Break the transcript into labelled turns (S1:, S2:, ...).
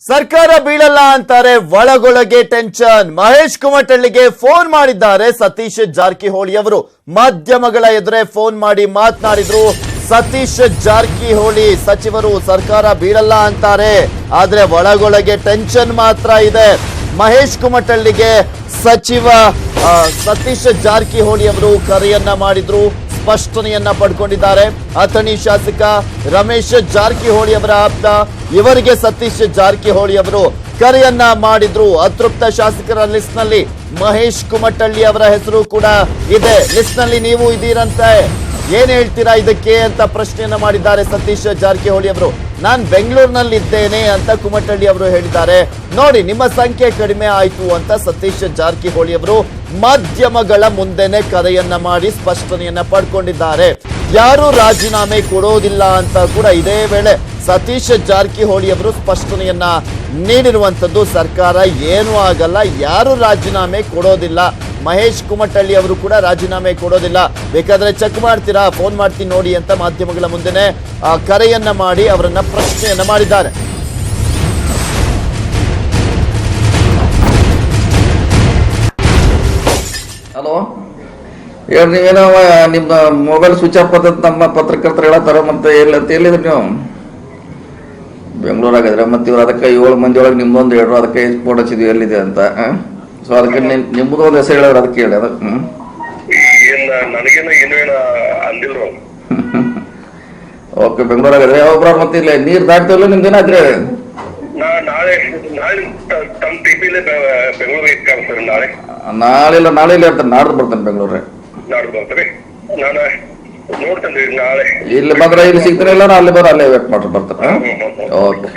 S1: ಸರ್ಕಾರ ಬೀಳಲ್ಲ ಅಂತಾರೆ, ಒಳಗೊಳಗೆ ಟೆನ್ಷನ್. ಮಹೇಶ್ ಕುಮಟಳ್ಳಿಗೆ ಫೋನ್ ಮಾಡಿದ್ದಾರೆ ಸತೀಶ್ ಜಾರಕಿಹೊಳಿ ಅವರು. ಮಾಧ್ಯಮಗಳ ಎದುರೇ ಫೋನ್ ಮಾಡಿ ಮಾತನಾಡಿದ್ರು ಸತೀಶ್ ಜಾರಕಿಹೊಳಿ. ಸಚಿವರು ಸರ್ಕಾರ ಬೀಳಲ್ಲ ಅಂತಾರೆ, ಆದ್ರೆ ಒಳಗೊಳಗೆ ಟೆನ್ಷನ್ ಮಾತ್ರ ಇದೆ. ಮಹೇಶ್ ಕುಮಟಳ್ಳಿಗೆ ಸಚಿವ ಸತೀಶ್ ಜಾರಕಿಹೊಳಿ ಅವರು ಕರೆಯನ್ನ ಮಾಡಿದ್ರು, ಸ್ಪಷ್ಟನೆಯನ್ನ ಪಡ್ಕೊಂಡಿದ್ದಾರೆ. ಅಥಣಿ ಶಾಸಕ ರಮೇಶ್ ಜಾರಕಿಹೊಳಿ ಅವರ ಆಪ್ತ ಇವರಿಗೆ ಸತೀಶ್ ಜಾರಕಿಹೊಳಿ ಅವರು ಕರೆಯನ್ನ ಮಾಡಿದ್ರು. ಅತೃಪ್ತ ಶಾಸಕರ ಲಿಸ್ಟ್ ನಲ್ಲಿ ಮಹೇಶ್ ಕುಮಟಳ್ಳಿ ಅವರ ಹೆಸರು ಕೂಡ ಇದೆ. ಲಿಸ್ಟ್ ನಲ್ಲಿ ನೀವು ಇದೀರಂತೆ, ಏನ್ ಹೇಳ್ತೀರಾ ಇದಕ್ಕೆ ಅಂತ ಪ್ರಶ್ನೆಯನ್ನ ಮಾಡಿದ್ದಾರೆ ಸತೀಶ್ ಜಾರಕಿಹೊಳಿ ಅವರು. ನಾನ್ ಬೆಂಗಳೂರಿನಲ್ಲಿ ಇದ್ದೇನೆ ಅಂತ ಕುಮಟಳ್ಳಿ ಅವರು ಹೇಳಿದ್ದಾರೆ. ನೋಡಿ, ನಿಮ್ಮ ಸಂಖ್ಯೆ ಕಡಿಮೆ ಆಯ್ತು ಅಂತ ಸತೀಶ್ ಜಾರಕಿಹೊಳಿ ಅವರು ಮಾಧ್ಯಮಗಳ ಮುಂದೆನೆ ಕರೆಯನ್ನ ಮಾಡಿ ಸ್ಪಷ್ಟನೆಯನ್ನ ಪಡ್ಕೊಂಡಿದ್ದಾರೆ. ಯಾರು ರಾಜೀನಾಮೆ ಕೊಡೋದಿಲ್ಲ ಅಂತ ಕೂಡ ಇದೇ ವೇಳೆ ಸತೀಶ್ ಜಾರಕಿಹೊಳಿ ಅವರು ಸ್ಪಷ್ಟನೆಯನ್ನ ನೀಡಿರುವಂತದ್ದು. ಸರ್ಕಾರ ಏನೂ ಆಗಲ್ಲ, ಯಾರು ರಾಜೀನಾಮೆ ಕೊಡೋದಿಲ್ಲ, ಮಹೇಶ್ ಕುಮಟಳ್ಳಿ ಅವರು ಕೂಡ ರಾಜೀನಾಮೆ ಕೊಡೋದಿಲ್ಲ, ಬೇಕಾದ್ರೆ ಚೆಕ್ ಮಾಡ್ತೀರಾ, ಫೋನ್ ಮಾಡ್ತೀನಿ ನೋಡಿ ಅಂತ ಮಾಧ್ಯಮಗಳ ಮುಂದೆನೆ ಕರೆಯನ್ನ ಮಾಡಿ ಅವರನ್ನ ಪ್ರಶ್ನೆಯನ್ನ ಮಾಡಿದ್ದಾರೆ.
S2: ಹಲೋ ಹೇಳಿ, ನೀವೇನೋ ನಿಮ್ಮ ಮೊಬೈಲ್ ಸ್ವಿಚ್ ಆಫ್ ಅಂತ ನಮ್ಮ ಪತ್ರಕರ್ತರು ಹೇಳತ್ತಾರ, ಮತ್ತೆ ಎಲ್ಲಿದ್ರಿ ನೀವು? ಬೆಂಗಳೂರಾಗಿದ್ರೆ ಮತ್ತೆ ಇವ್ರು ಅದಕ್ಕೆ 7 ಮಂದಿ ಒಳಗೆ ನಿಮ್ದೊಂದು ಹೇಳ್ರು, ಅದಕ್ಕೆ ಫೋನ್ ಹಚ್ಚಿದ್ವಿ ಎಲ್ಲಿದೆ ಅಂತ. ಸೊ ಅದಕ್ಕೆ ನಿಮ್ಮದು ಒಂದು ಹೆಸರು ಹೇಳಿದ್ರು, ಅದಕ್ಕೆ ಹೇಳಿ. ಅದಕ್ಕೆ ಓಕೆ, ಬೆಂಗಳೂರಾಗಿದ್ರೆ ಒಬ್ಬರು ಮತ್ತೆ ಇಲ್ಲ ನೀರು ದಾಟ್ತಿಲ್ಲ ನಿಮ್ದೇನಾದ್ರೆ ನಾಳೆ ಇಲ್ಲ ಇರ್ತಾನೆ, ನಾಡ್ದು ಬರ್ತಾನೆ ಬೆಂಗಳೂರೇ. ಇಲ್ಲಿ ಬಂದ್ರೆ ಇಲ್ಲಿ ಸಿಗ್ತಾನೆ ಇಲ್ಲ, ಅಲ್ಲಿ ಅಲ್ಲೇ ವೇಟ್ ಮಾಡ್ರಿ ಬರ್ತಾನೆ. ಓಕೆ.